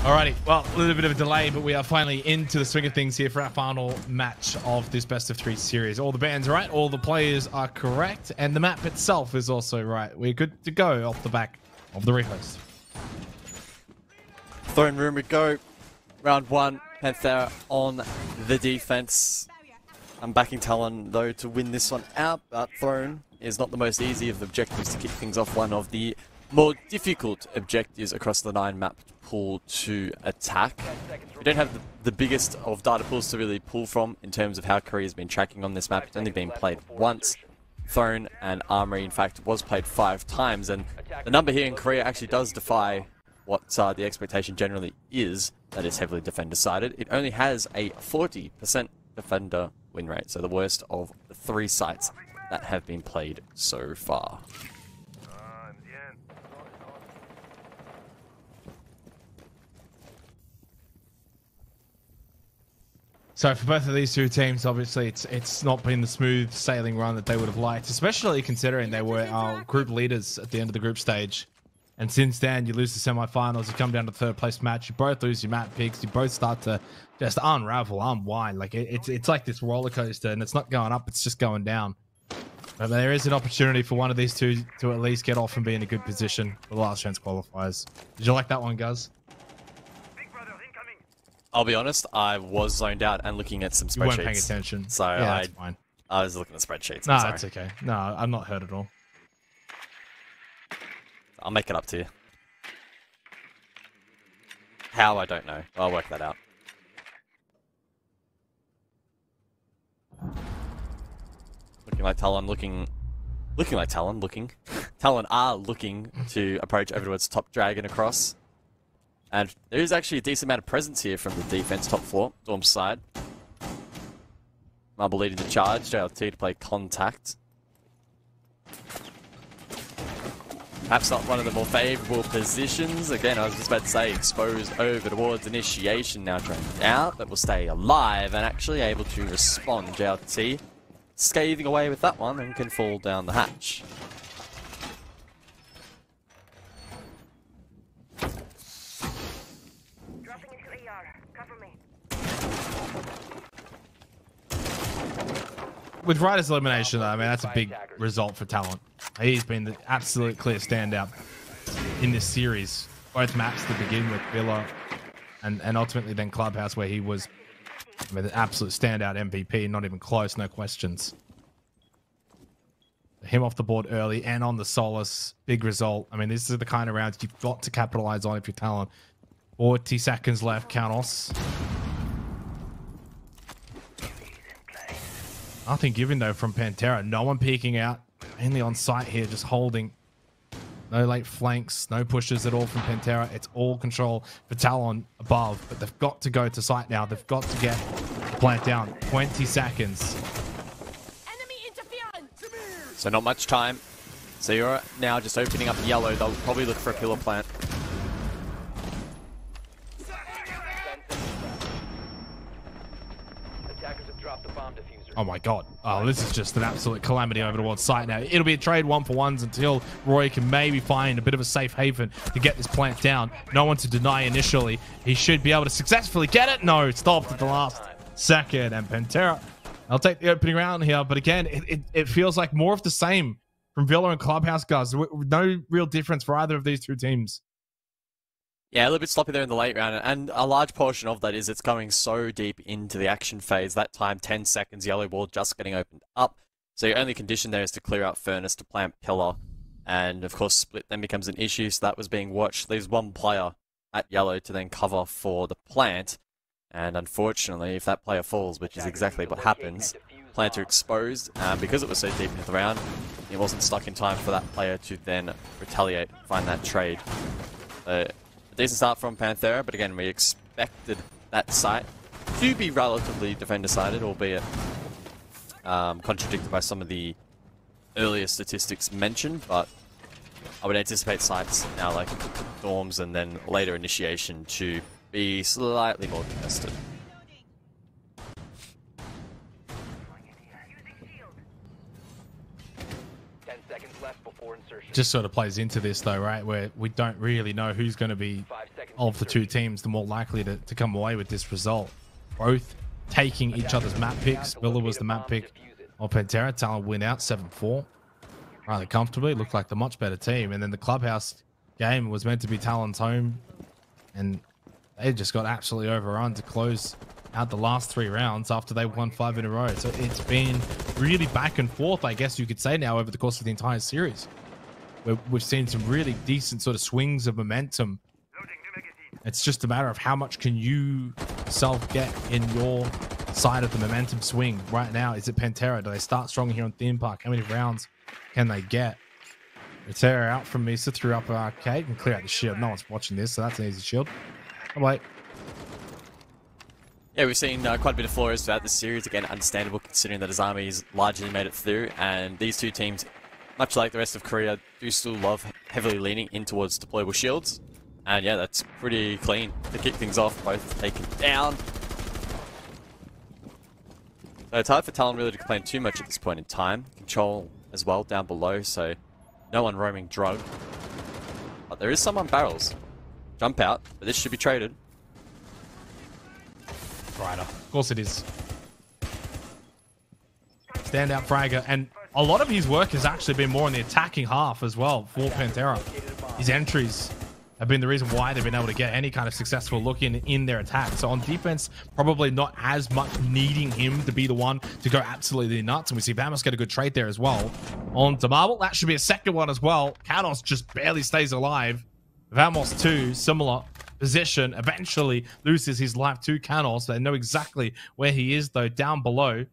Alrighty, well, a little bit of a delay, but we are finally into the swing of things here for our final match of this best of 3 series. All the bands are right, all the players are correct, and the map itself is also right. We're good to go off the back of the rehost. Throne room we go. Round 1, Panthera on the defense. I'm backing Talon though to win this one out, but Throne is not the most easy of the objectives to kick things off. One of the more difficult objectives across the 9-map pool to attack. We don't have the biggest of data pools to really pull from in terms of how Korea's been tracking on this map. It's only been played once. Throne and Armory, in fact, was played 5 times, and the number here in Korea actually does defy what the expectation generally is, that is heavily defender-sided. It only has a 40% defender win rate, so the worst of the 3 sites that have been played so far. So for both of these 2 teams, obviously it's not been the smooth sailing run that they would have liked, especially considering they were our group leaders at the end of the group stage. And since then, you lose the semi-finals, you come down to the 3rd place match, you both lose your map picks, you both start to just unravel, unwind. Like it's like this roller coaster, and it's not going up, it's just going down. But there is an opportunity for one of these 2 to at least get off and be in a good position for the last chance qualifiers. Did you like that one, Guz? I'll be honest, I was zoned out and looking at some spreadsheets. You weren't paying attention. So yeah, that's fine. I was looking at the spreadsheets. No, that's okay. No, I'm not hurt at all. I'll make it up to you. How, I don't know. I'll work that out. Looking like Talon Talon are looking to approach over towards top dragon across. And there is actually a decent amount of presence here from the defense top floor, Dorm side. Marble leading the charge, JLT to play contact. Perhaps not one of the more favourable positions. Again, I was just about to say, exposed over towards initiation, now trying out, but will stay alive and actually able to respond. JLT scathing away with that one and can fall down the hatch. With Ryder's elimination, though, I mean, that's a big result for Talon. He's been the absolute clear standout in this series. Both maps to begin with, Villa, and ultimately then Clubhouse, where he was, I mean, the absolute standout MVP, not even close, no questions. Him off the board early and on the Solace, big result. I mean, these are the kind of rounds you've got to capitalize on if you're Talon. 40 seconds left, Count. Nothing given though from Panthera. No one peeking out. Mainly on site here, just holding. No late flanks, no pushes at all from Panthera. It's all control for Talon above, but they've got to go to site now. They've got to get the plant down. 20 seconds. Enemy interference. So not much time. So you're now just opening up yellow. They'll probably look for a pillar plant. Oh my god. Oh, this is just an absolute calamity over towards site now. It'll be a trade 1-for-1s until Roy can maybe find a bit of a safe haven to get this plant down. No one to deny initially. He should be able to successfully get it. No, stopped at the last second. And Panthera, I'll take the opening round here. But again, it feels like more of the same from Villa and Clubhouse, guys. No real difference for either of these 2 teams. Yeah, a little bit sloppy there in the late round, and a large portion of that is it's going so deep into the action phase. That time, 10 seconds, yellow ball just getting opened up. So your only condition there is to clear out Furnace to plant Pillar, and of course split then becomes an issue, so that was being watched. Leaves 1 player at yellow to then cover for the plant, and unfortunately, if that player falls, which is exactly what happens, Planter exposed, because it was so deep into the round, it wasn't stuck in time for that player to then retaliate, find that trade. Decent start from Panthera, but again, we expected that site to be relatively defender-sided, albeit contradicted by some of the earlier statistics mentioned, but I would anticipate sites now like Dorms and then later Initiation to be slightly more contested. Just sort of plays into this though, right? Where we don't really know who's going to be of the two teams, the more likely to come away with this result. Both taking each other's map picks. Villa was the map pick of Panthera. Talon win out 7-4 rather comfortably. Looked like the much better team. And then the Clubhouse game was meant to be Talon's home, and they just got absolutely overrun to close out the last 3 rounds after they won 5 in a row. So it's been really back and forth, I guess you could say now, over the course of the entire series. We've seen some really decent sort of swings of momentum. It's just a matter of how much can you self get in your side of the momentum swing right now. Is it Panthera? Do they start strong here on Theme Park? How many rounds can they get? Panthera out from Misa through upper arcade and clear out the shield. No one's watching this, so that's an easy shield. Oh, wait. Yeah, we've seen quite a bit of flaws throughout this series. Again, understandable considering that his army's largely made it through, and these two teams, much like the rest of Korea, do still love heavily leaning in towards deployable shields. And yeah, that's pretty clean to kick things off. Both taken down. So it's hard for Talon really to complain too much at this point in time. Control as well down below, so no one roaming drug. But there is some on barrels. Jump out, but this should be traded. Rider. Of course it is. Standout fragger, and a lot of his work has actually been more in the attacking half as well for Panthera. His entries have been the reason why they've been able to get any kind of successful look in their attack. So on defense, probably not as much needing him to be the one to go absolutely nuts. And we see Vamos get a good trade there as well. On to Marble, that should be a second one as well. Kanos just barely stays alive. Vamos too, similar position, eventually loses his life to Kanos. They know exactly where he is though, down below.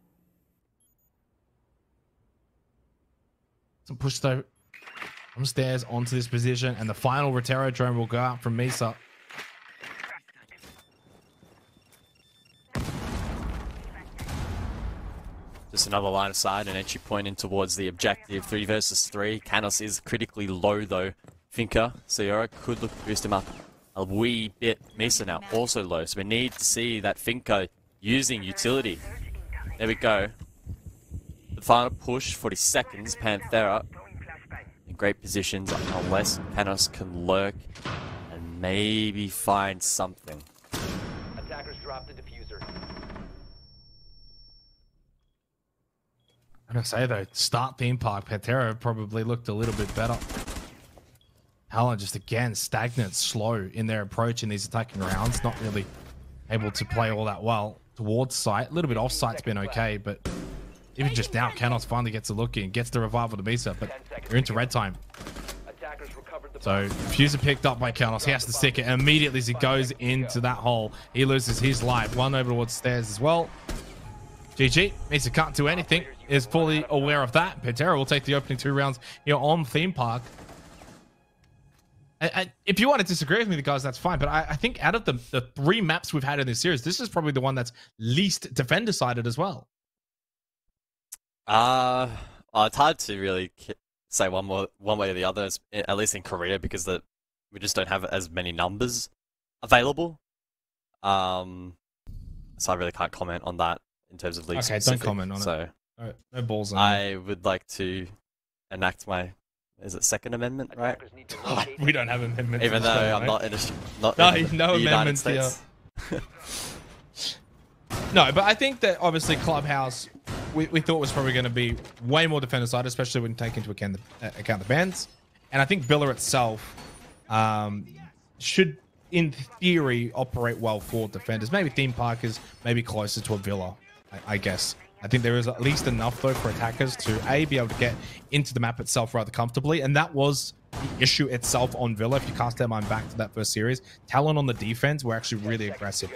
Some push though from stairs onto this position, and the final Rotero drone will go out from Misa. Just another line of sight, an entry point in towards the objective. 3 versus 3. Kanos is critically low though. Finka, Sayora could look to boost him up a wee bit. Misa now also low, so we need to see that Finka using utility. There we go. The final push, 40 seconds. Panthera in great positions unless Kanos can lurk and maybe find something. Attackers drop the diffuser. I'm gonna say though, start Theme Park, Panthera probably looked a little bit better. Talon just again stagnant, slow in their approach in these attacking rounds. Not really able to play all that well towards site. A little bit off site's been okay, but even just now, Kanos finally gets a look in, gets the revival to Misa, but you're into red time. So, Fuser picked up by Kanos. He has to stick it. And immediately as he goes into that hole, he loses his life. One over towards stairs as well. GG. Misa can't do anything. Is fully aware of that. Panthera will take the opening 2 rounds here on Theme Park. If you want to disagree with me, guys, that's fine. But I think out of the 3 maps we've had in this series, this is probably the one that's least defender-sided as well. It's hard to really say one way or the other, at least in Korea, because we just don't have as many numbers available. So I really can't comment on that in terms of league specific. Don't comment on it. No balls on I would like to enact my, is it Second Amendment, right? We don't have amendments. Even though I'm not in the no United amendments States. here. No, but I think that obviously Clubhouse, we thought was probably going to be way more defender side, especially when you take into account the bans. And I think Villa itself should, in theory, operate well for defenders. Maybe Theme Park is maybe closer to a Villa, I guess. I think there is at least enough, though, for attackers to, A, be able to get into the map itself rather comfortably. And that was the issue itself on Villa. If you cast their mind back to that first series, Talon on the defense were actually really aggressive,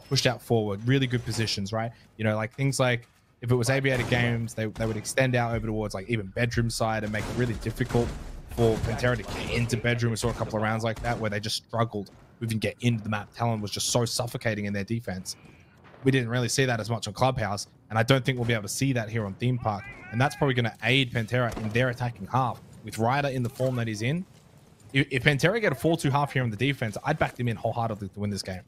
pushed out forward, really good positions, right? You know, like things like, if it was aviated games, they would extend out over towards like even bedroom side and make it really difficult for Panthera to get into bedroom. We saw a couple of rounds like that where they just struggled to even get into the map. Talon was just so suffocating in their defense. We didn't really see that as much on Clubhouse, and I don't think we'll be able to see that here on Theme Park. And that's probably going to aid Panthera in their attacking half. With Ryder in the form that he's in, if Panthera get a 4-2 half here on the defense, I'd back them in wholeheartedly to win this game.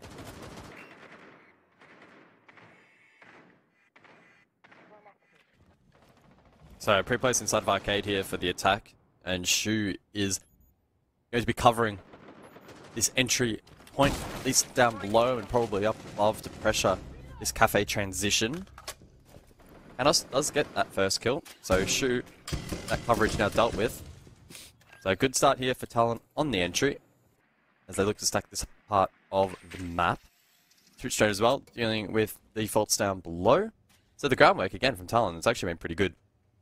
So pre-placed inside of arcade here for the attack, and Shu is going to be covering this entry point, at least down below and probably up above to pressure this Cafe transition. Canos does get that first kill, so shoot, that coverage now dealt with. So a good start here for Talon on the entry, as they look to stack this part of the map. Shoot straight as well, dealing with defaults down below. So the groundwork, again, from Talon, has actually been pretty good.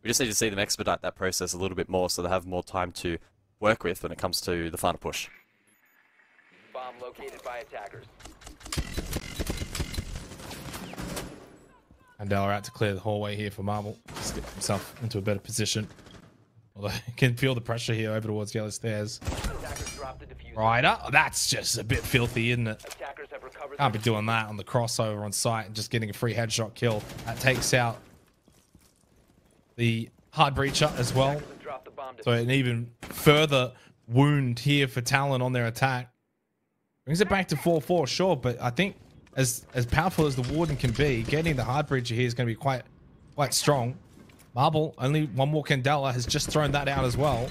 We just need to see them expedite that process a little bit more so they have more time to work with when it comes to the final push. Bomb located by attackers. Panthera out to clear the hallway here for Marble. Just get himself into a better position. Although he can feel the pressure here over towards yellow stairs. Attackers dropped the diffuser. Ryder, that's just a bit filthy, isn't it? Attackers have recovered. Can't be doing that on the crossover on site and just getting a free headshot kill. That takes out the hard breacher as well. Attackers have dropped the bomb So an even further wound here for Talon on their attack. Brings it back to 4-4, sure, but I think as powerful as the Warden can be, getting the hard breacher here is going to be quite strong. Marble, only one more Candela, has just thrown that out as well.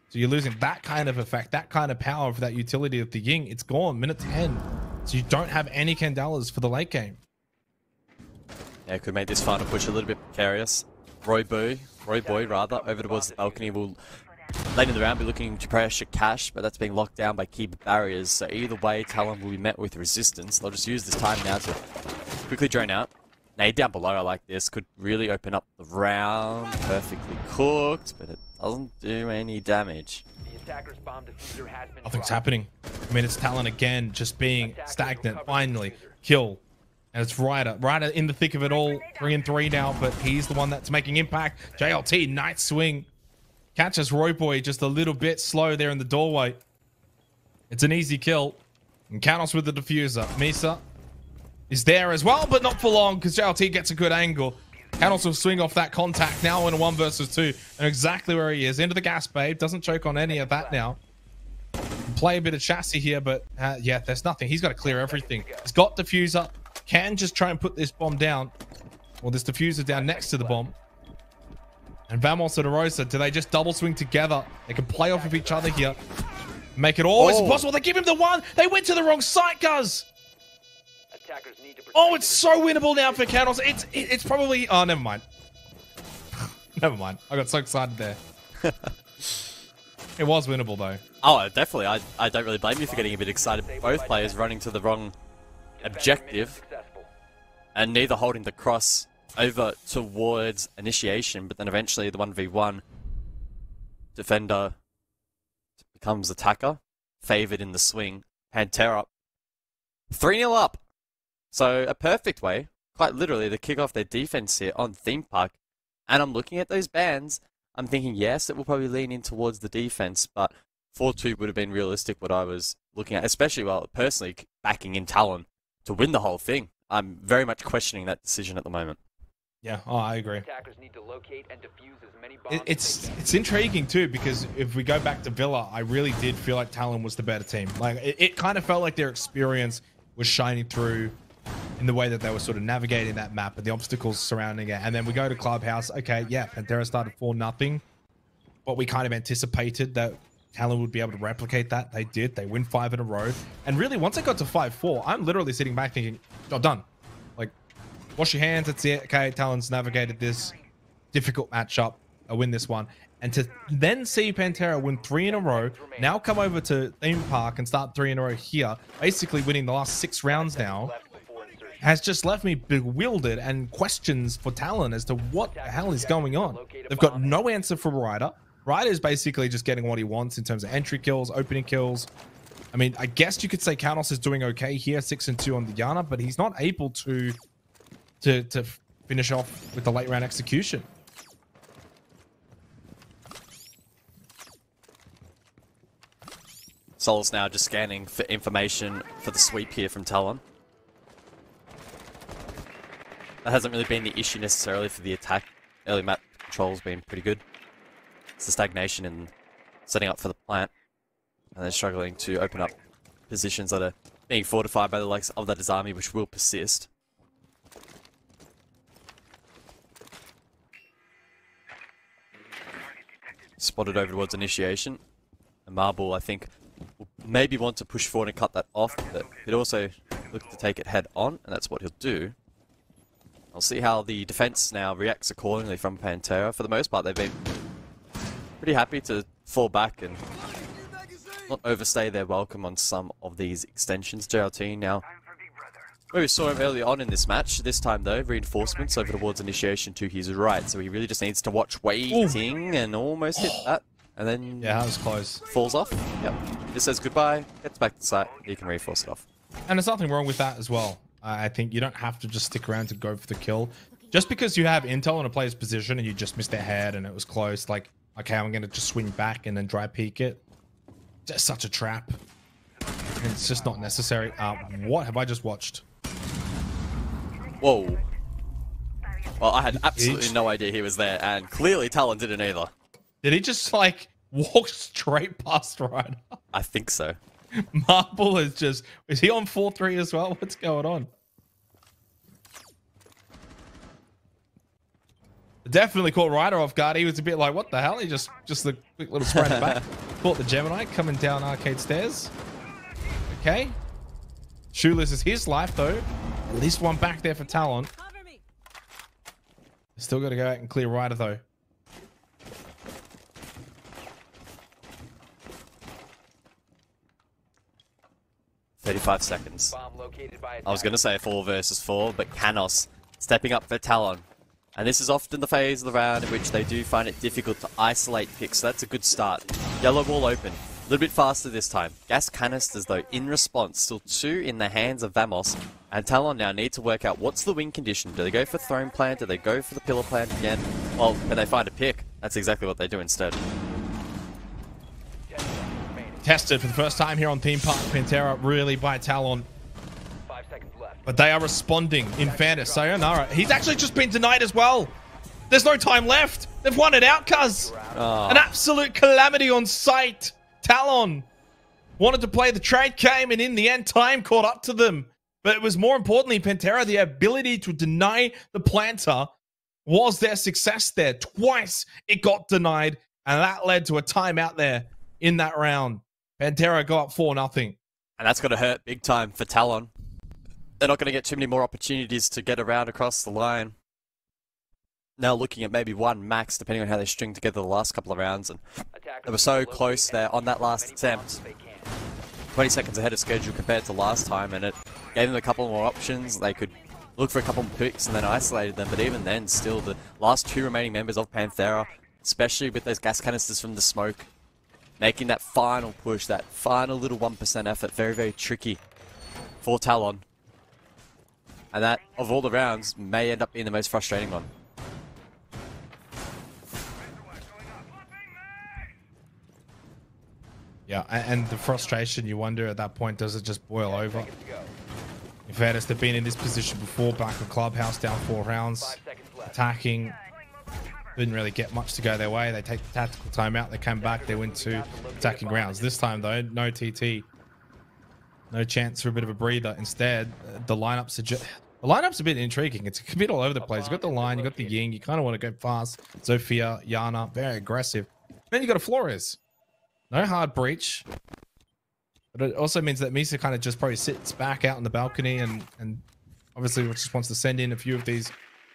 So you're losing that kind of effect, that kind of power for that utility of the Ying. It's gone, minute 10. So you don't have any Candelas for the late game. Yeah, could make this final push a little bit precarious. Roy Boy, over towards the balcony will late in the round be looking to pressure Cash, but that's being locked down by key barriers. So either way, Talon will be met with resistance. They'll just use this time now to quickly drone out. Nade down below, I like this. Could really open up the round. Perfectly cooked, but it doesn't do any damage. The attacker's bomb diffuser has been Nothing's dropped. happening. I mean, it's Talon again, just being stagnant. Finally, kill. And it's Ryder. Ryder in the thick of it all. 3-3 now, but he's the one that's making impact. JLT, nice swing. Catches Roy Boy just a little bit slow there in the doorway. It's an easy kill. And Canos with the diffuser. Misa is there as well, but not for long because JLT gets a good angle. Canos will swing off that contact now in a 1 versus 2. And exactly where he is. Into the gas babe. Doesn't choke on any of that now. Play a bit of chassis here, but yeah, there's nothing. He's got to clear everything. He's got diffuser. Can just try and put this bomb down. Or this diffuser down next to the bomb. And Vamos and Arosa, do they just double swing together? They can play off of each other here. Make it always possible. They give him the one. They went to the wrong site, Guz. Attackers need to Oh, it's so winnable now for Canos. It's probably... Oh, never mind. Never mind. I got so excited there. It was winnable, though. Oh, definitely. I don't really blame you for getting a bit excited. Both players running to the wrong objective, successful. and neither holding the cross over towards initiation, but then eventually the 1v1 defender becomes attacker, favored in the swing. Panthera 3-0 up. So a perfect way, quite literally, to kick off their defense here on Theme Park. And I'm looking at those bans. I'm thinking, yes, it will probably lean in towards the defense, but 4-2 would have been realistic what I was looking at, especially, well, personally backing in Talon to win the whole thing. I'm very much questioning that decision at the moment. Yeah, oh, I agree. Attackers need to locate and defuse as many bombs It's intriguing too, because if we go back to Villa, I really did feel like Talon was the better team. Like it kind of felt like their experience was shining through in the way that they were sort of navigating that map and the obstacles surrounding it. And then we go to Clubhouse. Okay, yeah, Panthera started 4-0, but we kind of anticipated that Talon would be able to replicate that. They did. They win 5 in a row. And really, once it got to 5-4, I'm literally sitting back thinking, job done. Like, wash your hands. That's it. Okay, Talon's navigated this difficult matchup. I win this one. And to then see Panthera win 3 in a row, now come over to Theme Park and start 3 in a row here, basically winning the last 6 rounds now, left before insertion. has just left me bewildered and questions for Talon as to what the hell is going on. They've got no answer for Ryder. Ryder is basically just getting what he wants in terms of entry kills, opening kills. I mean, I guess you could say Canos is doing okay here, 6-2 on the Yana, but he's not able to finish off with the late round execution. Sol's now just scanning for information for the sweep here from Talon. That hasn't really been the issue necessarily for the attack. Early map control's been pretty good. It's the stagnation in setting up for the plant. And they're struggling to open up positions that are being fortified by the likes of that army, which will persist. Spotted over towards initiation. And Marble, I think, will maybe want to push forward and cut that off, but he'd also look to take it head on, and that's what he'll do. I'll see how the defense now reacts accordingly from Panthera. For the most part, they've been pretty happy to fall back and not overstay their welcome on some of these extensions. JLT now, where we saw him early on in this match, this time though, reinforcements over towards initiation to his right, so he really just needs to watch waiting and almost hit that, and then Yeah, that was close. falls off. Yep, he just says goodbye, gets back to site, he can reinforce it off. And there's nothing wrong with that as well. I think you don't have to just stick around to go for the kill. Just because you have intel on a player's position and you just missed their head and it was close, like, okay, I'm going to just swing back and then dry peek it. Just such a trap. And it's just not necessary. What have I just watched? Whoa. Well, I had absolutely no idea he was there, and clearly Talon didn't either. Did he just, like, walk straight past Ryder? I think so. Marble is just... Is he on 4-3 as well? What's going on? Definitely caught Ryder off guard. He was a bit like, what the hell? He just the quick little sprint back. Caught the Gemini coming down arcade stairs. Okay. Shoeless is his life, though. At least one back there for Talon. Still got to go out and clear Ryder, though. "35 seconds. Bomb located by I was going to say 4 versus 4, but Canos stepping up for Talon. And this is often the phase of the round in which they do find it difficult to isolate picks, so that's a good start. Yellow wall open. A little bit faster this time. Gas canisters, though, in response. Still 2 in the hands of Vamos. And Talon now need to work out what's the win condition. Do they go for throne plant? Do they go for the pillar plant again? Well, when they find a pick, that's exactly what they do instead. Tested for the first time here on Theme Park Panthera, really by Talon. 5 seconds left. But they are responding in fairness. Sayonara. He's actually just been denied as well. There's no time left. They've won it out, cuz. An absolute calamity on sight. Talon wanted to play the trade game, and in the end, time caught up to them. But it was more importantly, Panthera, the ability to deny the planter was their success there. Twice it got denied, and that led to a timeout there in that round. Panthera got up 4-0. And that's going to hurt big time for Talon. They're not going to get too many more opportunities to get around across the line. Now looking at maybe one max, depending on how they string together the last couple of rounds. And they were so close there on that last attempt. 20 seconds ahead of schedule compared to last time, and it gave them a couple more options. They could look for a couple more picks and then isolated them, but even then, still, the last 2 remaining members of Panthera, especially with those gas canisters from the smoke, making that final push, that final little 1% effort, very, very tricky for Talon. And that, of all the rounds, may end up being the most frustrating one. Yeah, and the frustration, you wonder at that point, does it just boil over? In fairness, they've been in this position before, back in Clubhouse, down 4 rounds, attacking. Didn't really get much to go their way. They take the tactical timeout, they come back, they win 2 attacking rounds. This time, though, no TT. No chance for a bit of a breather. Instead, the lineup's a bit intriguing. It's a bit all over the place. You've got the line, you've got the Ying. You kind of want to go fast. Zofia, Yana, very aggressive. Then you got a Flores. No hard breach. But it also means that Misa kind of just probably sits back out on the balcony and obviously just wants to send in a few of these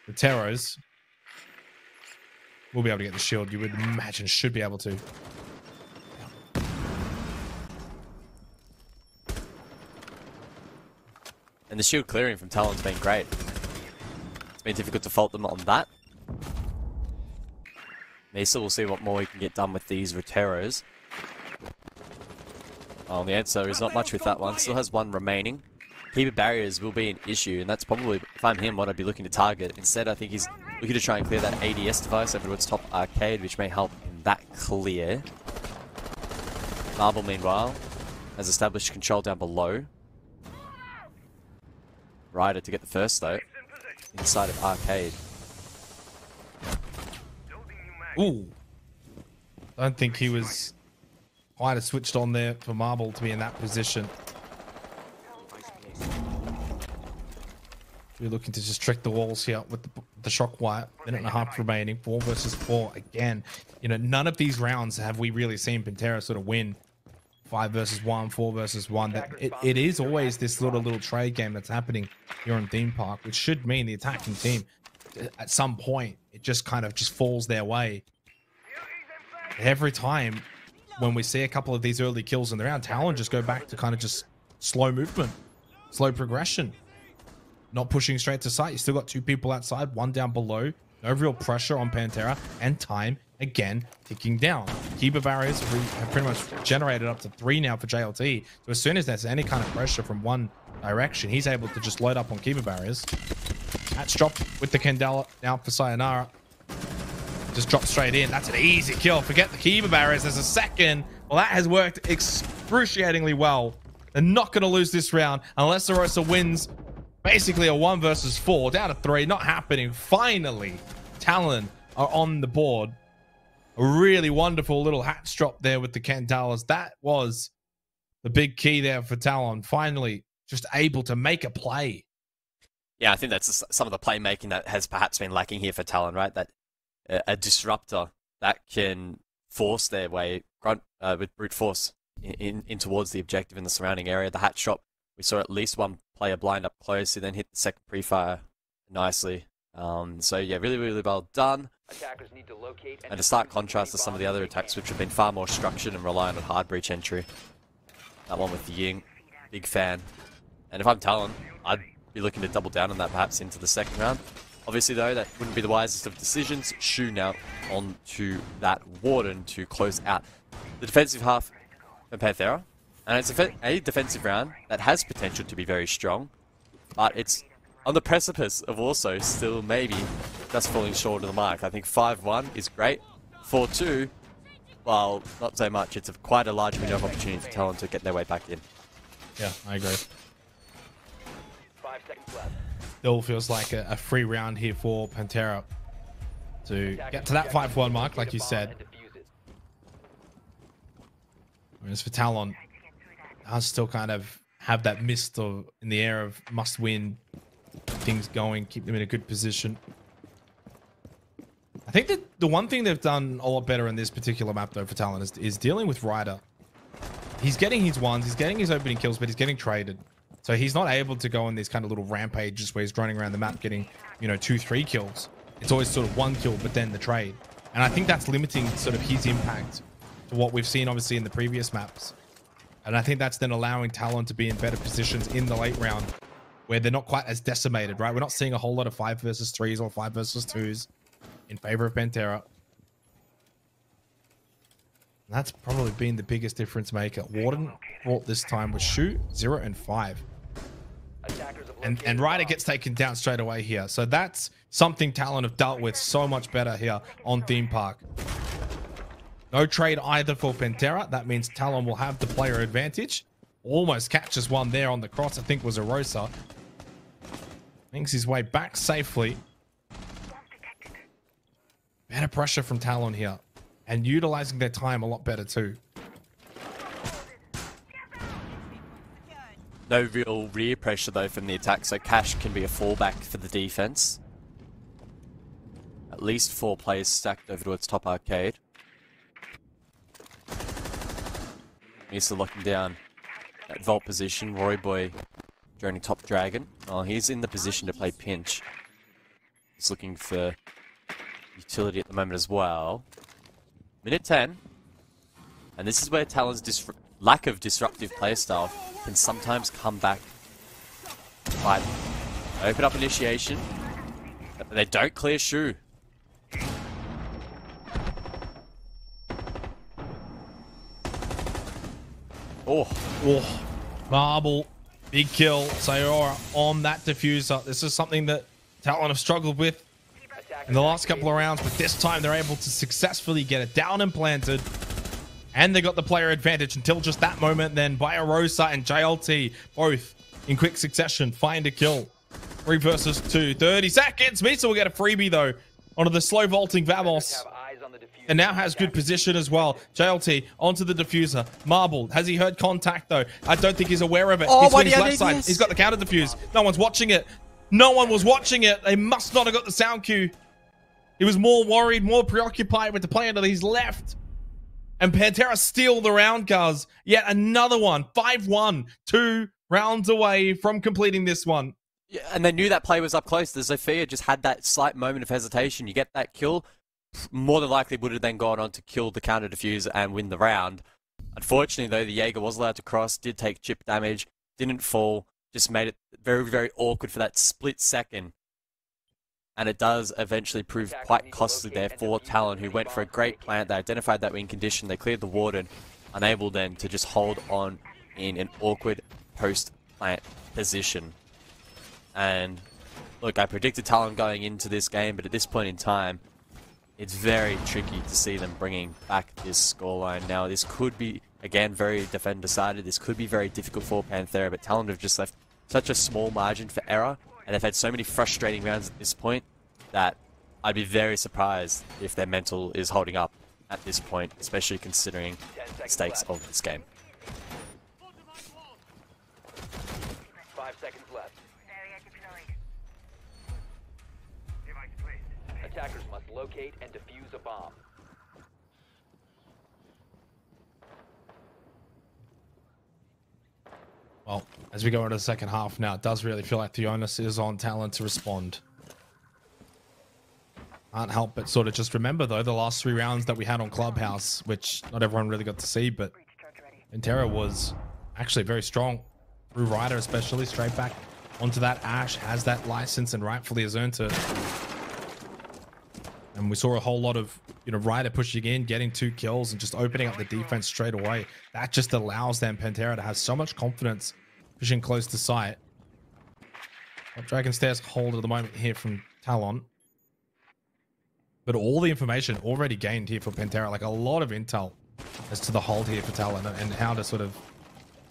Roteros. We'll be able to get the shield, you would imagine. Should be able to. And the shield clearing from Talon's been great. It's been difficult to fault them on that. Misa will see what more he can get done with these Roteros. Oh, the answer is not much with that one. Still has 1 remaining. Keeper barriers will be an issue, and that's probably, if I'm him, what I'd be looking to target. Instead, I think he's looking to try and clear that ADS device over towards top arcade, which may help in that clear. Marble, meanwhile, has established control down below. Ryder to get the first, though, inside of arcade. Ooh. Don't think he was quite as switched on there for Marble to be in that position. We're looking to just trick the walls here with the shock wire. 1.5 remaining. 4 versus 4 again. You know, none of these rounds have we really seen Panthera sort of win 5 versus 1, 4 versus 1. That it is always this little trade game that's happening here on Theme Park, which should mean the attacking team at some point it just falls their way. Every time when we see a couple of these early kills in the round, Talon just go back to kind of just slow movement, slow progression, not pushing straight to site. You still got 2 people outside, 1 down below. No real pressure on Panthera, and time again ticking down. Keeper barriers have pretty much generated up to 3 now for JLT. So as soon as there's any kind of pressure from one direction, he's able to just load up on keeper barriers. That's dropped with the Candela now for Sayonara. Just drop straight in. That's an easy kill. Forget the keeper barriers. There's a second. Well, that has worked excruciatingly well. They're not going to lose this round unless Arosa wins basically a 1 versus 4. Down to 3. Not happening. Finally, Talon are on the board. A really wonderful little hatch drop there with the Candalas. That was the big key there for Talon. Finally, just able to make a play. Yeah, I think that's some of the playmaking that has perhaps been lacking here for Talon, right? That a disruptor that can force their way with brute force in towards the objective in the surrounding area. The hatch drop, we saw at least one player blind up close, who then hit the second pre-fire nicely. So yeah, really, really well done. Attackers need to locate And to start contrast to some of the other attacks, which have been far more structured and reliant on hard breach entry. That one with the Ying, big fan. And if I'm Talon, I'd be looking to double down on that perhaps into the second round. Obviously though, that wouldn't be the wisest of decisions. Shu now onto that Warden to close out the defensive half of Panthera. And it's a defensive round that has potential to be very strong, but it's on the precipice of also still maybe just falling short of the mark. I think 5-1 is great. 4-2, well, not so much. It's quite a large window of opportunity for Talon to get their way back in. Yeah, I agree. 5 seconds left. Still feels like a free round here for Panthera to get to that 5-1 mark, like you said. Whereas for Talon, I still kind of have that mist in the air of must win, things going, keep them in a good position. I think that the one thing they've done a lot better in this particular map though for Talon is dealing with Ryder. He's getting his ones, he's getting his opening kills, but he's getting traded. So he's not able to go on these kind of little rampages where he's running around the map getting, 2-3 kills. It's always sort of 1 kill, but then the trade. And I think that's limiting sort of his impact to what we've seen obviously in the previous maps. And I think that's then allowing Talon to be in better positions in the late round where they're not quite as decimated, right? We're not seeing a whole lot of 5 versus 3s or 5 versus 2s in favor of Panthera. That's probably been the biggest difference maker. Warden brought this time with Shu 0 and 5. And Ryder gets taken down straight away here. So that's something Talon have dealt with so much better here on Theme Park. No trade either for Panthera. That means Talon will have the player advantage. Almost catches one there on the cross. I think was Arosa. Makes his way back safely. Better pressure from Talon here. And utilizing their time a lot better too. No real rear pressure though from the attack, so Cash can be a fallback for the defense. At least 4 players stacked over towards top arcade. Misa locking down that vault position. Roy Boy joining top dragon. Oh, he's in the position to play pinch. He's looking for utility at the moment as well. Minute 10. And this is where Talon's lack of disruptive playstyle can sometimes come back. Right. Open up initiation. But they don't clear Shu. Oh, Marble, big kill. Sayora on that diffuser. This is something that Talon have struggled with in the last couple of rounds, but this time they're able to successfully get it down and planted. And they got the player advantage until just that moment. Then Arosa and JLT both in quick succession find a kill. 3 versus 2. 30 seconds. Misa will get a freebie though onto the slow vaulting Vamos. And now has good position as well. JLT onto the diffuser. Marble. Has he heard contact though? I don't think he's aware of it. Oh, he's on his left side. He's got the counter diffuse. No one's watching it. No one was watching it. They must not have got the sound cue. He was more worried, more preoccupied with the player to his left. And Panthera steal the round, guys. Yet another one. 5-1. 2 rounds away from completing this one. Yeah, and they knew that play was up close. The Zofia just had that slight moment of hesitation. You get that kill, more than likely would have then gone on to kill the counter diffuser and win the round. Unfortunately, though, the Jaeger was allowed to cross, did take chip damage, didn't fall, just made it very, very awkward for that split second. And it does eventually prove quite costly there for Talon, who went for a great plant. They identified that win condition, they cleared the warden, unable then to just hold on in an awkward post-plant position. And look, I predicted Talon going into this game, but at this point in time, it's very tricky to see them bringing back this scoreline. Now, this could be, again, very defend-decided. This could be very difficult for Panthera, but Talon have just left such a small margin for error, and they've had so many frustrating rounds at this point that I'd be very surprised if their mental is holding up at this point, especially considering the stakes of this game. 5 seconds left. Attackers must locate and defuse a bomb. Well, as we go into the second half now, it does really feel like the onus is on Talon to respond. Can't help but sort of just remember, though, the last 3 rounds that we had on Clubhouse, which not everyone really got to see, but Panthera was actually very strong. Through Ryder especially, straight back onto that. Ash has that license and rightfully has earned it. And we saw a whole lot of, Ryder pushing in, getting 2 kills and just opening up the defense straight away. That just allows them, Panthera, to have so much confidence pushing close to sight. Dragon Stairs hold at the moment here from Talon. But all the information already gained here for Panthera, like a lot of intel as to the hold here for Talon and how to sort of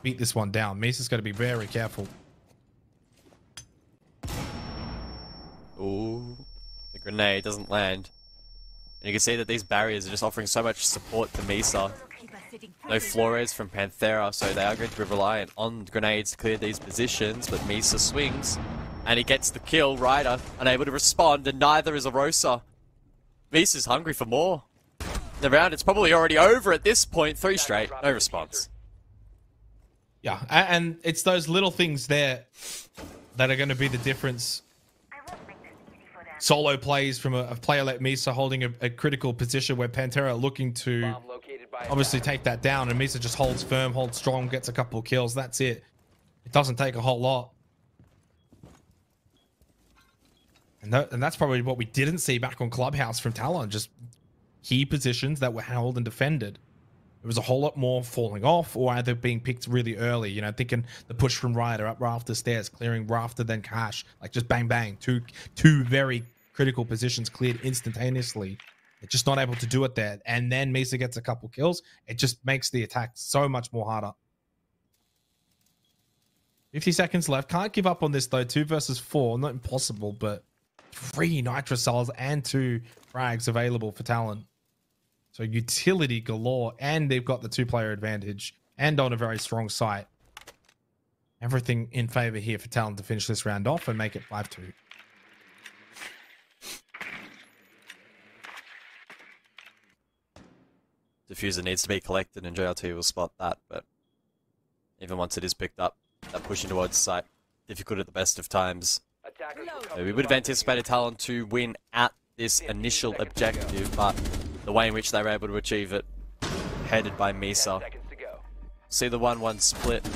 beat this one down. Misa's got to be very careful. Ooh, the grenade doesn't land. And you can see that these barriers are just offering so much support to Misa. No Flores from Panthera, so they are going to be reliant on grenades to clear these positions, but Misa swings, and he gets the kill. Ryder unable to respond, and neither is Arosa. Misa's hungry for more. The round, it's probably already over at this point. 3 straight, no response. Yeah, and it's those little things there that are going to be the difference. Solo plays from a player like Misa holding a critical position where Panthera are looking to obviously take that down, and Misa just holds firm, holds strong, gets a couple of kills. That's it. It doesn't take a whole lot. And that's probably what we didn't see back on Clubhouse from Talon. Just key positions that were held and defended. There was a whole lot more falling off or either being picked really early. Thinking the push from Ryder up Rafter stairs, clearing Rafter, then Cash. Like just bang, bang. Two very critical positions cleared instantaneously. It's just not able to do it there. And then Misa gets a couple kills. It just makes the attack so much more harder. 50 seconds left. Can't give up on this though. 2 versus 4. Not impossible, but 3 Nitro Cells and 2 frags available for Talon. So utility galore, and they've got the 2-player advantage and on a very strong site. Everything in favor here for Talon to finish this round off and make it 5-2. Diffuser needs to be collected, and JLT will spot that, but even once it is picked up, that pushing towards the site, difficult at the best of times. So we would have anticipated Talon to win at this initial objective, but the way in which they were able to achieve it, headed by Misa. See the 1-1 split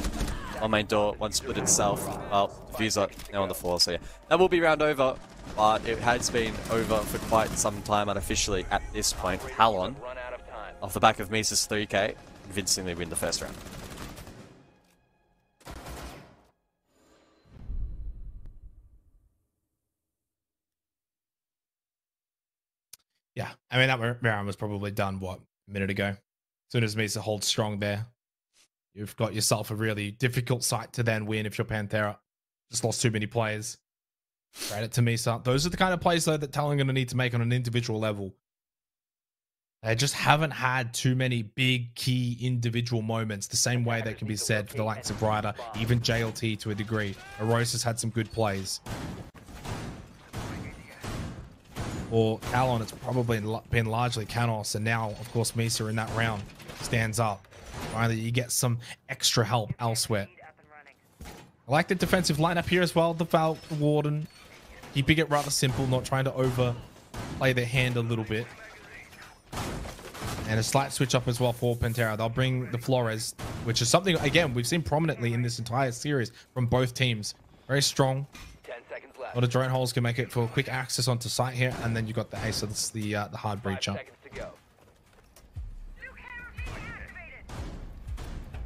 on main door, 1 split itself. Well, diffuser now on the floor, so yeah. That will be round over, but it has been over for quite some time unofficially at this point. Talon, off the back of Misa's 3k, convincingly win the first round. Yeah, I mean, that round was probably done, what, a minute ago? As soon as Misa holds strong there, you've got yourself a really difficult site to then win if you're Panthera. Just lost too many players. Credit to Misa. Those are the kind of plays, though, that Talon are going to need to make on an individual level. They just haven't had too many big, key individual moments, the same way that can be said for the likes of Ryder, even JLT to a degree. Arosa's had some good plays. For Talon, it's probably been largely Canos, and now, of course, Misa in that round stands up. Finally, you get some extra help elsewhere. I like the defensive lineup here as well. The Val Warden, keeping it rather simple, not trying to overplay their hand a little bit. And a slight switch up as well for Panthera. They'll bring the Flores, which is something, again, we've seen prominently in this entire series from both teams. Very strong. 10 seconds A left. lot of drone holes can make it for quick access onto site here, and then you got the ace. So this is the hard 5 breacher. seconds to go.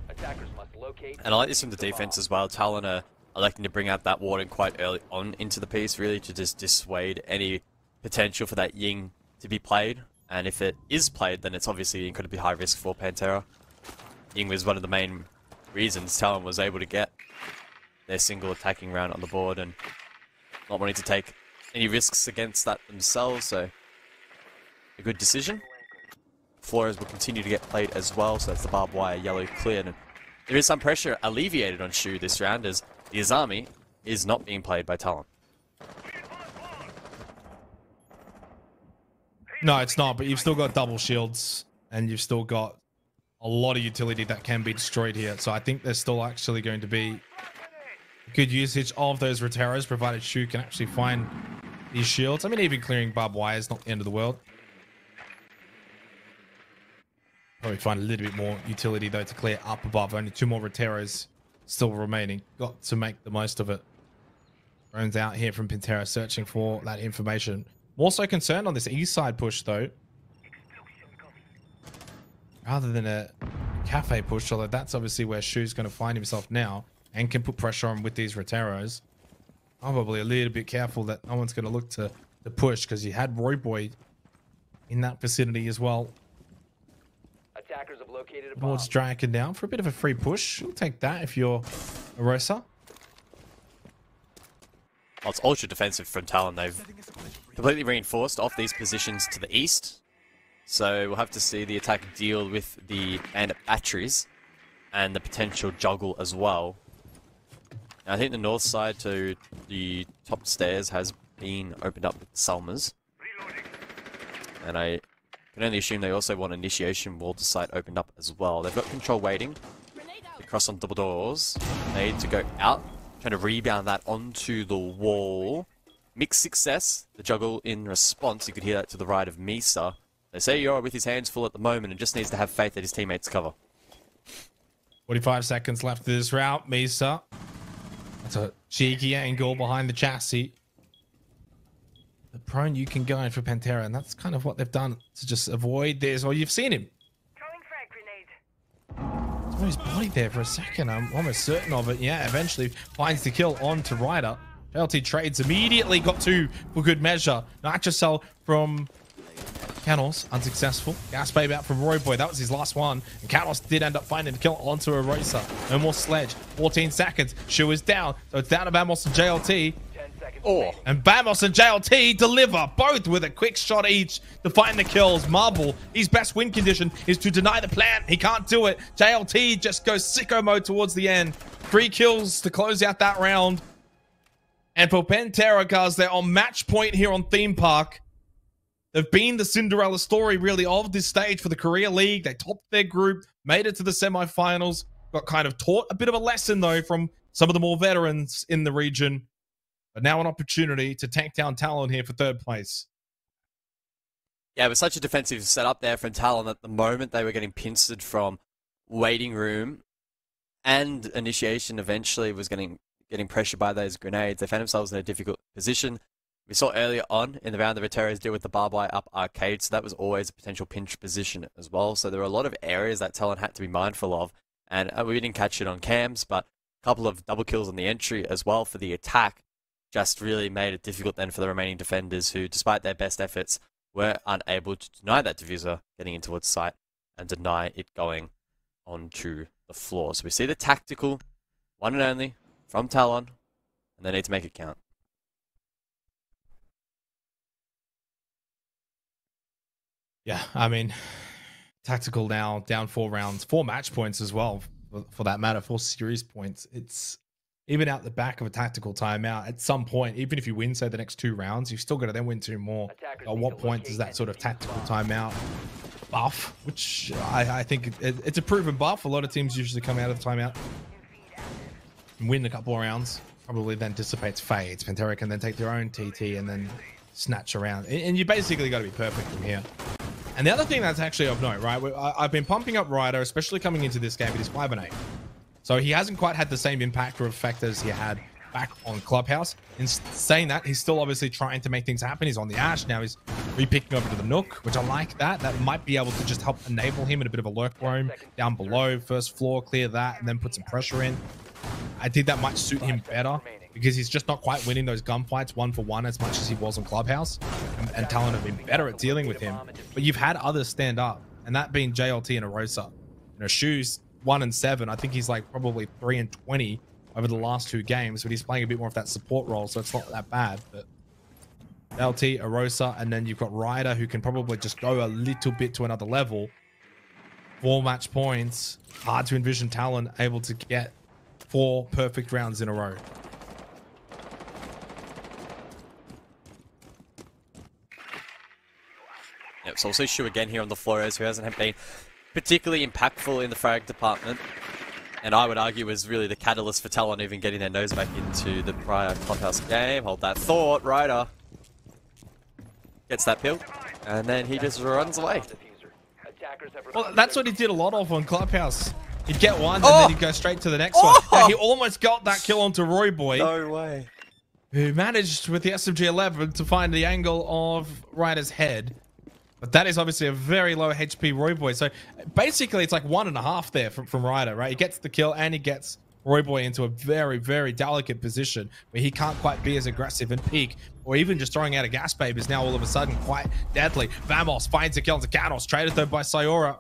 Attackers must locate. And I like this from the defense as well. Talon are electing to bring out that Warden quite early on into the piece, really, to just dissuade any potential for that Ying to be played. And if it is played, then it's obviously incredibly high risk for Panthera. Ying was one of the main reasons Talon was able to get their single attacking round on the board and not wanting to take any risks against that themselves, so a good decision. Flores will continue to get played as well, so that's the barbed wire yellow cleared. And there is some pressure alleviated on Shu this round as the Azami is not being played by Talon. No, it's not, but you've still got double shields, and you've still got a lot of utility that can be destroyed here. So I think there's still actually going to be good usage of those Roteros, provided Shu can actually find these shields. I mean, even clearing barbed wire is not the end of the world. Probably find a little bit more utility, though, to clear up above. Only 2 more Roteros still remaining. Got to make the most of it. Drones out here from Panthera searching for that information. More so concerned on this east side push, though, rather than a cafe push, although that's obviously where Shu's going to find himself now and can put pressure on with these Roteros. Probably a little bit careful that no one's going to look to push, because you had Roy Boy in that vicinity as well. Attackers have located a bomb. Lord's dragging down for a bit of a free push. You'll take that if you're a Rosa. Well, it's ultra defensive from Talon. They've completely reinforced off these positions to the east. So we'll have to see the attack deal with the bandit batteries and the potential juggle as well. Now, I think the north side to the top stairs has been opened up with Salmas. And I can only assume they also want initiation wall to site opened up as well. They've got control waiting. They cross on double doors. They need to go out, trying to rebound that onto the wall. Mixed success. The juggle in response. You could hear that to the right of Misa. They say Yora with his hands full at the moment and just needs to have faith that his teammates cover. 45 seconds left of this route. Misa. That's a cheeky angle behind the chassis. The prone you can go in for Panthera, and that's kind of what they've done to just avoid this. Well, you've seen him. Throw his body there for a second. I'm almost certain of it. Yeah, eventually finds the kill onto Ryder. JLT trades immediately, got 2 for good measure. Nitrocell from Canos, unsuccessful. Gas babe out from Roy Boy. That was his last one. And Canos did end up finding the kill onto Eraser. No more sledge. 14 seconds. Shu is down. So it's down to Bamos and JLT. 10 seconds. Oh, And Bamos and JLT deliver, both with a quick shot each to find the kills. Marble, his best win condition is to deny the plant. He can't do it. JLT just goes sicko mode towards the end. 3 kills to close out that round. And for Panthera, guys, they're on match point here on Theme Park. They've been the Cinderella story, really, of this stage for the Korea League. They topped their group, made it to the semifinals, got kind of taught a bit of a lesson, though, from some of the more veterans in the region. But now an opportunity to tank down Talon here for 3rd place. yeah, it was such a defensive setup there from Talon at the moment they were getting pincered from waiting room, and initiation eventually was getting pressured by those grenades. They found themselves in a difficult position. We saw earlier on in the round the Roteros deal with the barbed wire up arcade, so that was always a potential pinch position as well. So there were a lot of areas that Talon had to be mindful of, and we didn't catch it on cams, but a couple of double kills on the entry as well for the attack just really made it difficult then for the remaining defenders who, despite their best efforts, were unable to deny that diffuser getting into its site and deny it going onto the floor. So we see the tactical, one and only, from Talon, and they need to make it count. Yeah, I mean, tactical now, down 4 rounds, 4 match points as well, for that matter, 4 series points. It's even out the back of a tactical timeout, at some point, even if you win, say, the next 2 rounds, you've still got to then win 2 more. At what point does that sort of tactical timeout buff, which I think it's a proven buff. A lot of teams usually come out of the timeout and win a couple of rounds, probably then dissipates, fades. Panthera can then take their own TT and then snatch around. And you basically got to be perfect from here. And the other thing that's actually of note, right? I've been pumping up Ryder, especially coming into this game. It is 5-8. So he hasn't quite had the same impact or effect as he had back on Clubhouse. In saying that, he's still obviously trying to make things happen. He's on the Ash. Now he's re-picking over to the Nook, which I like that. That might be able to just help enable him in a bit of a lurk roam down below. First floor, clear that, and then put some pressure in. I think that might suit him better because he's just not quite winning those gunfights 1-for-1 as much as he was on Clubhouse. And Talon have been better at dealing with him. But you've had others stand up, and that being JLT and Arosa. You know, Shoes 1-7. I think he's like probably 3-20 over the last 2 games, but he's playing a bit more of that support role, so it's not that bad. But LT, Arosa, and then you've got Ryder, who can probably just go a little bit to another level. 4 match points. Hard to envision Talon able to get 4 perfect rounds in a row. Yep, so also Shu again here on the Flores, who hasn't been particularly impactful in the frag department. And I would argue was really the catalyst for Talon even getting their nose back into the prior Clubhouse game. Hold that thought, Ryder gets that pill, and then he just runs away. Well, that's what he did a lot of on Clubhouse. He'd get one, and then he'd go straight to the next one. Now, he almost got that kill onto Roy Boy. No way. Who managed with the SMG-11 to find the angle of Ryder's head. But that is obviously a very low HP Roy Boy. So basically, it's like 1.5 there from Ryder, right? He gets the kill and he gets Roy Boy into a very, very delicate position where he can't quite be as aggressive and peak, or even just throwing out a gas babe is now all of a sudden quite deadly. Vamos finds a kill into Canos, traded though by Sayora.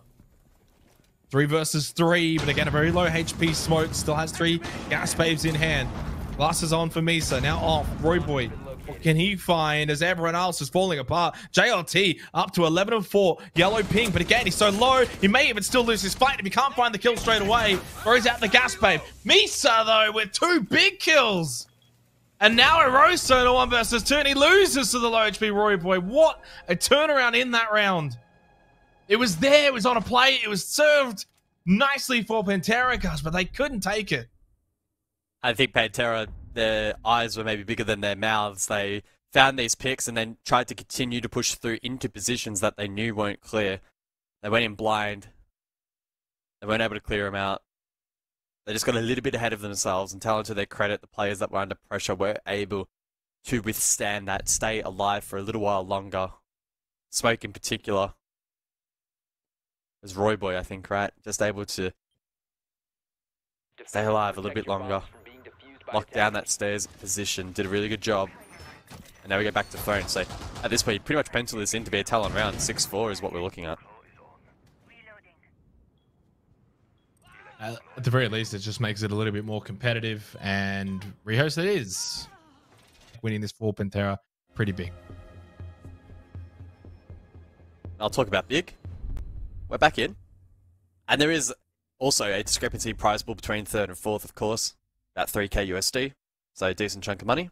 3 versus 3, but again, a very low HP Smoke, still has 3 gas babes in hand. Glasses on for Misa, now off. Roy Boy, what can he find as everyone else is falling apart? JLT up to 11-4, yellow ping, but again, he's so low, he may even still lose his fight if he can't find the kill straight away. Throws out the gas babe. Misa, though, with 2 big kills. And now Eroso in a 1 versus 2, and he loses to the low HP Roy Boy. What a turnaround in that round. It was there, it was on a plate, it was served nicely for Panthera, guys, but they couldn't take it. I think Panthera, their eyes were maybe bigger than their mouths. They found these picks and then tried to continue to push through into positions that they knew weren't clear. They went in blind. They weren't able to clear them out. They just got a little bit ahead of themselves, and Talon, to their credit, the players that were under pressure were able to withstand that, stay alive for a little while longer. Smoke in particular. It was Roy Boy, I think, right? Just able to stay alive a little bit longer. Lock down that stairs position, did a really good job. And now we get back to phone. So at this point, you pretty much pencil this in to be a Talon round. 6-4 is what we're looking at. At the very least, it just makes it a little bit more competitive, and rehearse it is. Winning this for Panthera, pretty big. I'll talk about big. We're back in. And there is also a discrepancy prize pool between 3rd and 4th, of course. About 3k USD. So a decent chunk of money.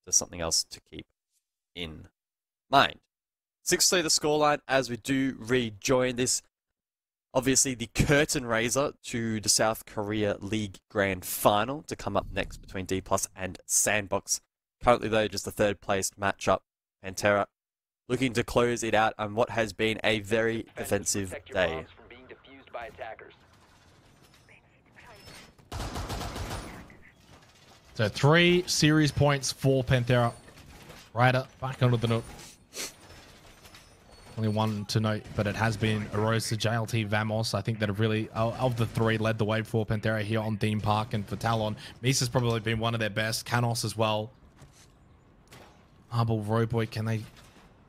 Just something else to keep in mind. 6-3 the scoreline as we do rejoin this. Obviously the curtain raiser to the South Korea League Grand Final to come up next between D+ and Sandbox. Currently though, just the 3rd placed matchup. Panthera looking to close it out on what has been a very defensive day. So 3 series points for Panthera. Ryder back onto the Nook. Only one to note, but it has been Arosa, JLT, Vamos. I think that have really, of the 3, led the way for Panthera here on Theme Park, and for Talon. Misa's probably been one of their best. Canos as well. Arbol, Royboy, can they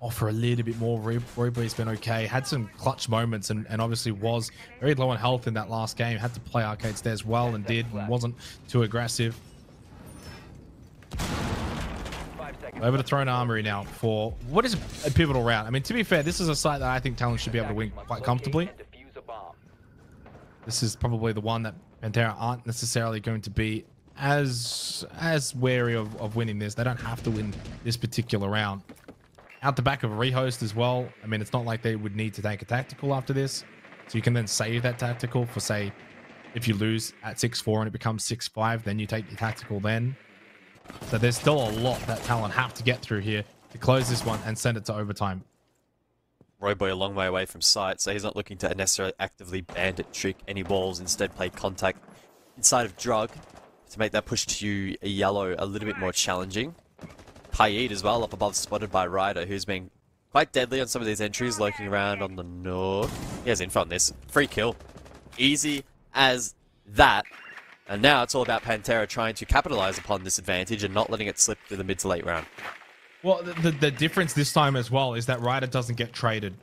offer a little bit more? Royboy's been okay. Had some clutch moments and obviously was very low on health in that last game. Had to play arcade stairs well and did, and wasn't too aggressive. Over to Throne Armory now for what is a pivotal round. I mean, to be fair, this is a site that I think Talon should be able to win quite comfortably. This is probably the one that Panthera aren't necessarily going to be as wary of winning this. They don't have to win this particular round. Out the back of a rehost as well. I mean, it's not like they would need to take a tactical after this. So you can then save that tactical for, say, if you lose at 6-4 and it becomes 6-5, then you take your tactical then. So there's still a lot that Talon have to get through here to close this one and send it to overtime. Royboy a long way away from sight, so he's not looking to necessarily actively bandit trick any walls, instead play contact inside of Drug to make that push to a yellow a little bit more challenging. Payid as well, up above, spotted by Ryder, who's been quite deadly on some of these entries, lurking around on the north. He has info on this. Free kill. Easy as that. And now it's all about Panthera trying to capitalize upon this advantage and not letting it slip through the mid to late round. Well, the difference this time as well is that Ryder doesn't get traded.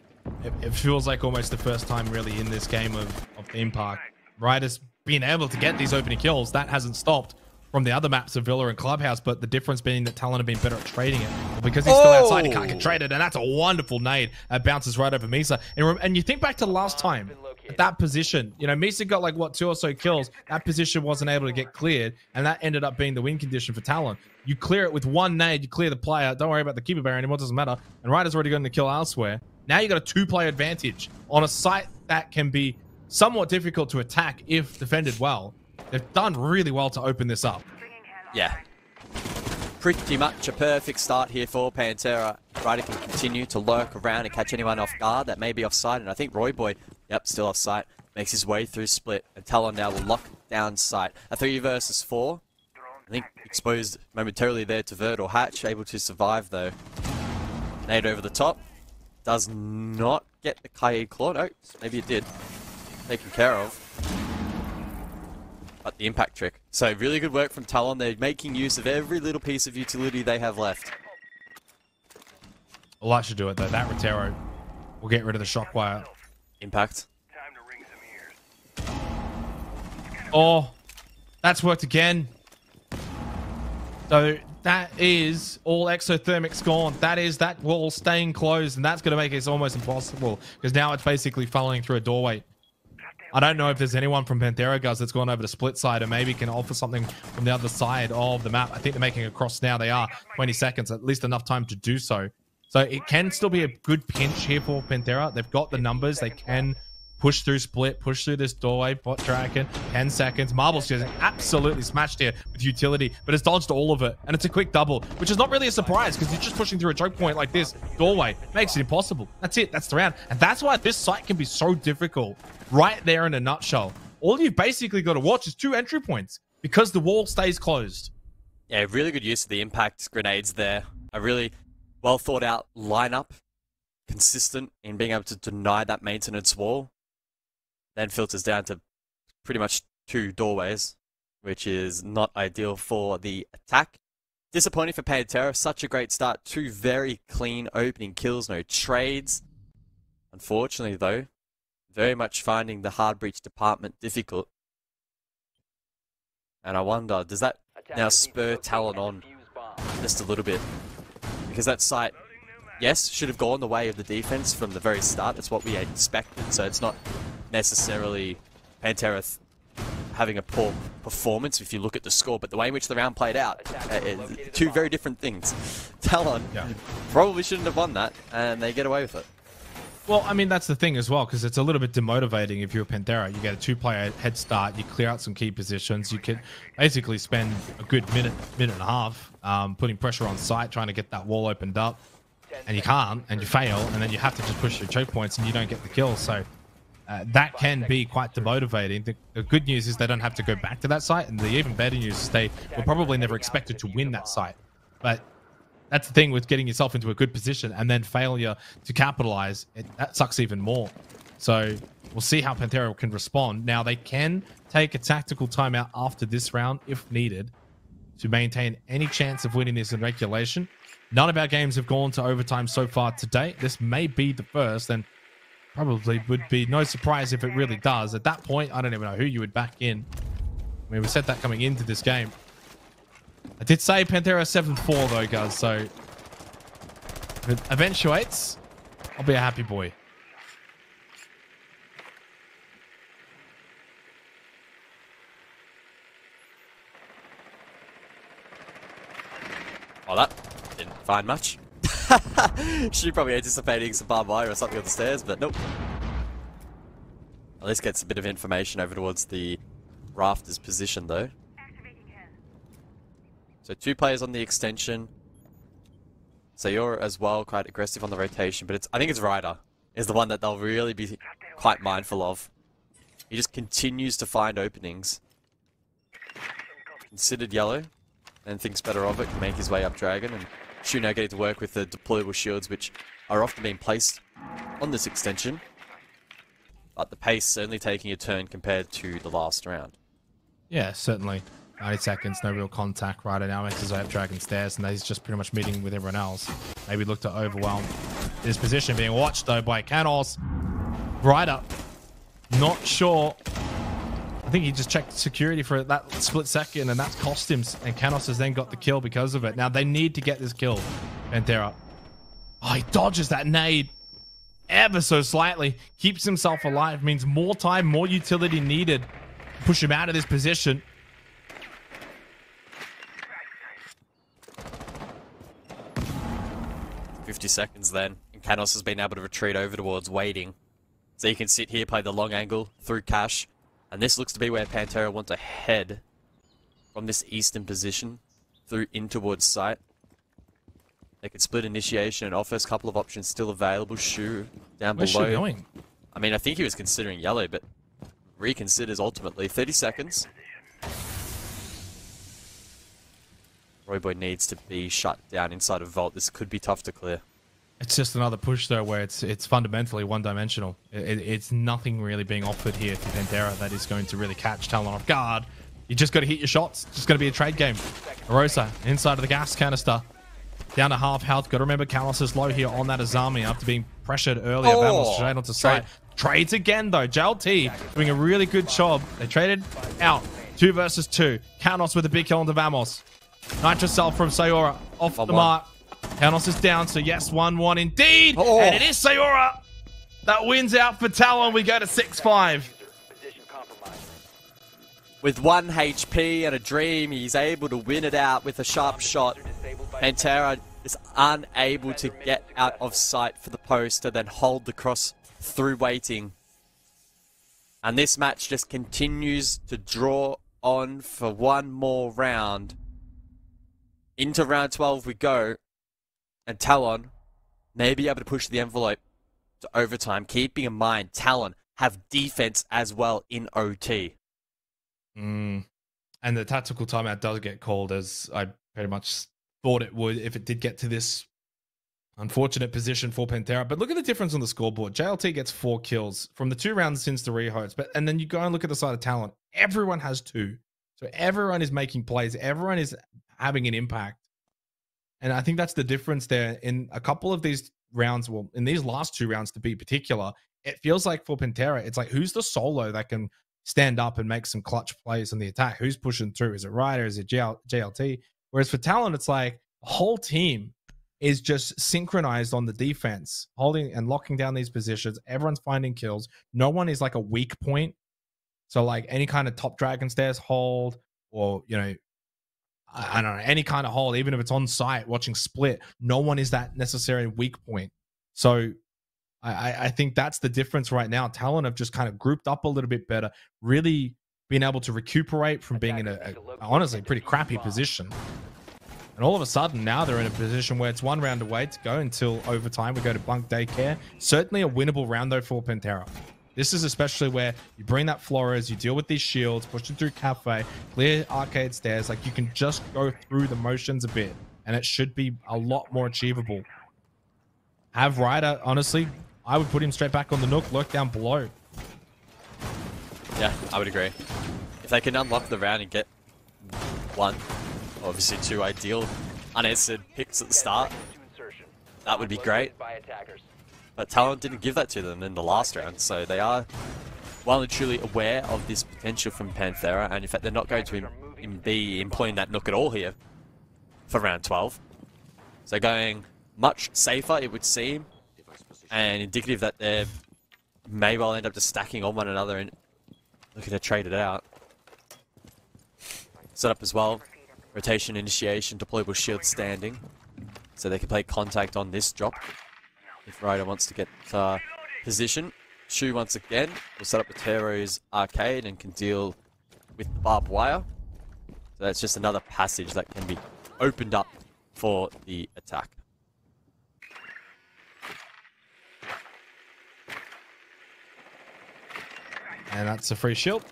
It feels like almost the first time really in this game of Theme Park. Ryder's been able to get these opening kills. That hasn't stopped from the other maps of Villa and Clubhouse, but the difference being that Talon have been better at trading it. Well, because he's still outside, he can't get traded, and that's a wonderful nade. It bounces right over Misa. And you think back to last time, at that position, you know, Misa got like, what, 2 or so kills. That position wasn't able to get cleared, and that ended up being the win condition for Talon. You clear it with one nade, you clear the player, don't worry about the keeper barrier anymore, it doesn't matter. And Ryder's already gotten the kill elsewhere. Now you got a 2-player advantage on a site that can be somewhat difficult to attack if defended well. They've done really well to open this up. Yeah. Pretty much a perfect start here for Panthera. Ryder can continue to lurk around and catch anyone off guard that may be offside. And I think Royboy, yep, still offside, makes his way through split. And Talon now will lock down sight. A 3 versus 4. I think exposed momentarily there to Vert or Hatch. Able to survive though. Nade over the top. Does not get the Kaid Claw. No, maybe it did. Taken care of. But the impact trick. So really good work from Talon. They're making use of every little piece of utility they have left. Well, I should do it though. That Rotero will get rid of the shock wire. Impact. Oh, that's worked again. So that is all exothermics gone. That is that wall staying closed, and that's going to make it almost impossible because now it's basically funneling through a doorway. I don't know if there's anyone from Panthera guys that's gone over to split side and maybe can offer something from the other side of the map. I think they're making a cross now. They are 20 seconds, at least enough time to do so. So it can still be a good pinch here for Panthera. They've got the numbers. They can push through split, push through this doorway, bot dragon, 10 seconds. Marble's just absolutely smashed here with utility, but it's dodged all of it. And it's a quick double, which is not really a surprise because you're just pushing through a choke point like this. Doorway makes it impossible. That's it. That's the round. And that's why this site can be so difficult. Right there in a nutshell. All you've basically got to watch is 2 entry points because the wall stays closed. Yeah, really good use of the impact grenades there. A really well thought out lineup. Consistent in being able to deny that maintenance wall. Then filters down to pretty much 2 doorways, which is not ideal for the attack. Disappointing for Panthera. Such a great start. 2 very clean opening kills. No trades. Unfortunately, though, very much finding the hard breach department difficult. And I wonder, does that now spur Talon on just a little bit? Because that site, yes, should have gone the way of the defense from the very start. That's what we expected. So it's not necessarily Panthera having a poor performance if you look at the score, but the way in which the round played out, 2 very different things. Talon probably shouldn't have won that, and they get away with it. Well, I mean, that's the thing as well, because it's a little bit demotivating if you're a Panthera. You get a 2-player head start, you clear out some key positions, you can basically spend a good minute and a half putting pressure on site, trying to get that wall opened up, and you can't, and you fail, and then you have to just push through choke points and you don't get the kill. So that can be quite demotivating. The good news is they don't have to go back to that site, and the even better news is they were probably never expected to win that site. But that's the thing with getting yourself into a good position and then failure to capitalize. That sucks even more. So we'll see how Panthera can respond. Now, they can take a tactical timeout after this round if needed to maintain any chance of winning this in regulation. None of our games have gone to overtime so far today. This may be the first, and probably would be no surprise if it really does. At that point, I don't even know who you would back in. I mean, we said that coming into this game. I did say Panthera 7-4 though, guys, so if it eventuates, I'll be a happy boy. Oh, that didn't find much. She probably anticipating some barbed wire or something on the stairs, but nope. At least gets a bit of information over towards the rafters position, though. So 2 players on the extension. So you're as well quite aggressive on the rotation, but I think it's Ryder is the one that they'll really be quite mindful of. He just continues to find openings. Considered yellow, and thinks better of it, can make his way up Dragon, and Shuno getting to work with the deployable shields, which are often being placed on this extension. But the pace certainly taking a turn compared to the last round. Yeah, certainly. 90 seconds, no real contact. Ryder now makes his way up Dragon stairs, and he's just pretty much meeting with everyone else. Maybe look to overwhelm his position, being watched though by Canos. Ryder, not sure. I think he just checked security for that split second, and that's cost him. And Canos has then got the kill because of it. Now they need to get this kill. Panthera. Oh, he dodges that nade ever so slightly. Keeps himself alive. Means more time, more utility needed. Push him out of this position. Seconds then, and Canos has been able to retreat over towards waiting. So you can sit here, play the long angle through Cash, and this looks to be where Panthera want to head from this eastern position through in towards site. They could split initiation and offers, couple of options still available. Shu down Where's below. Shu going? I mean, I think he was considering yellow, but reconsiders ultimately. 30 seconds. Royboy needs to be shut down inside of Vault. This could be tough to clear. It's just another push though, where it's fundamentally one-dimensional. It's nothing really being offered here to Panthera that is going to really catch Talon off guard. You just got to hit your shots. It's just going to be a trade game. Arosa inside of the gas canister, down to half health. Got to remember Kalos is low here on that Azami after being pressured earlier. Vamos straight onto site. Trades again though. JLT doing a really good job. They traded out 2 versus 2. Kanos with a big kill onto Vamos. Nitro Cell from Sayora off the mark. Kanos is down, so yes, 1-1 indeed. And it is Sayora that wins out for Talon. We go to 6-5. With 1 HP and a dream, he's able to win it out with a sharp shot. Panthera is unable to get out of sight for the post and then hold the cross through waiting. And this match just continues to draw on for one more round. Into round 12 we go. And Talon may be able to push the envelope to overtime, keeping in mind Talon have defense as well in OT. And the tactical timeout does get called, as I pretty much thought it would if it did get to this unfortunate position for Panthera. But look at the difference on the scoreboard. JLT gets 4 kills from the 2 rounds since the rehost. And then you go and look at the side of Talon. Everyone has 2. So everyone is making plays. Everyone is having an impact. And I think that's the difference there in a couple of these rounds. Well, in these last 2 rounds to be particular, it feels like for Panthera, it's like, who's the solo that can stand up and make some clutch plays on the attack? Who's pushing through? Is it Ryder? Is it JLT? Whereas for Talon, it's like the whole team is just synchronized on the defense, holding and locking down these positions. Everyone's finding kills. No one is like a weak point. So like any kind of top Dragon Stairs hold, or, you know, I don't know, any kind of hold, even if it's on site watching split, no one is that necessary weak point. So I think that's the difference right now. Talon have just kind of grouped up a little bit better, really being able to recuperate from being in a honestly pretty crappy position. And all of a sudden now they're in a position where it's 1 round away to go until overtime. We go to bunk daycare. Certainly a winnable round though for Panthera. This is especially where you bring that Flores, you deal with these shields, pushing through Cafe, clear arcade stairs. Like, you can just go through the motions a bit, and it should be a lot more achievable. Have Ryder, honestly, I would put him straight back on the Nook, lurk down below. Yeah, I would agree. If they can unlock the round and get 1, obviously 2 ideal unanswered picks at the start, that would be great. But Talon didn't give that to them in the last round, so they are well and truly aware of this potential from Panthera, and in fact they're not going to be employing that Nook at all here for round 12. So going much safer, it would seem, and indicative that they may well end up just stacking on one another and looking to trade it out. Set up as well. Rotation initiation, deployable shield standing. So they can play contact on this drop. If Ryder wants to get position. Shu once again will set up Panthera's arcade and can deal with barbed wire. So that's just another passage that can be opened up for the attack. And that's a free shield.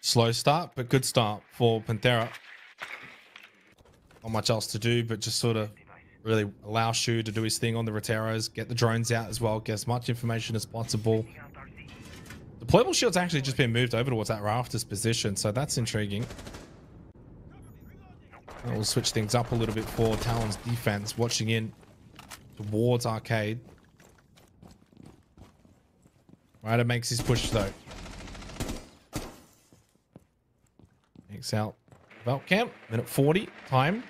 Slow start, but good start for Panthera. Not much else to do, but just sort of really allow Shu to do his thing on the Roteros, get the drones out as well, get as much information as possible. Deployable shield's actually just been moved over towards that rafters position, so that's intriguing. And we'll switch things up a little bit for Talon's defense, watching in towards arcade. Ryder makes his push though. Takes out Valcamp, minute 40 time.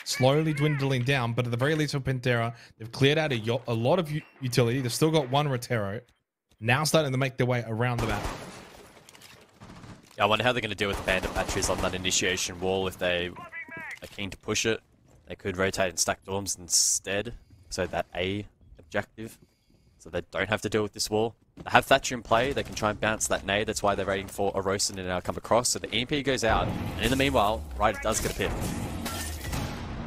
Slowly dwindling down, but at the very least for Panthera, they've cleared out a lot of utility. They've still got one Rotero. Now starting to make their way around the map. Yeah, I wonder how they're going to deal with the bandit batteries on that initiation wall. If they are keen to push it, they could rotate and stack dorms instead. So that A objective, so they don't have to deal with this wall. They have Thatcher in play, they can try and bounce that nade, that's why they're waiting for a Rosen to now come across. So the EMP goes out, and in the meanwhile, Ryder does get a pit.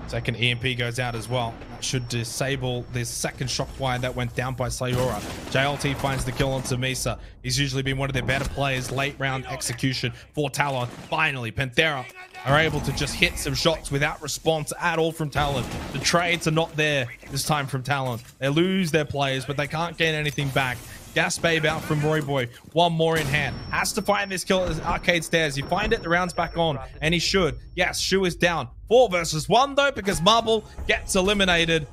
Second EMP goes out as well. That should disable this second shockwire that went down by Sayura. JLT finds the kill on Samisa. He's usually been one of their better players. Late round execution for Talon. Finally, Panthera are able to just hit some shots without response at all from Talon. The trades are not there this time from Talon. They lose their players, but they can't gain anything back. Gas Babe out from Roy Boy. One more in hand. Has to find this kill at the arcade stairs. You find it, the round's back on, and he should. Yes, Shu is down. 4 versus 1 though, because Marble gets eliminated.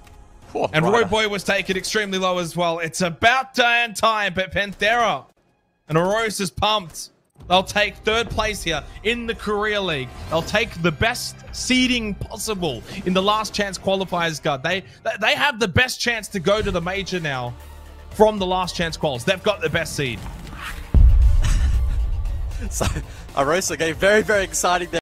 And Roy Boy was taken extremely low as well. It's about to end time, but Panthera and Oros is pumped. They'll take 3rd place here in the Korea League. They'll take the best seeding possible in the last chance qualifiers guard. They have the best chance to go to the major now. From the last chance quals, they've got the best seed. So, Arosa getting very, very exciting there.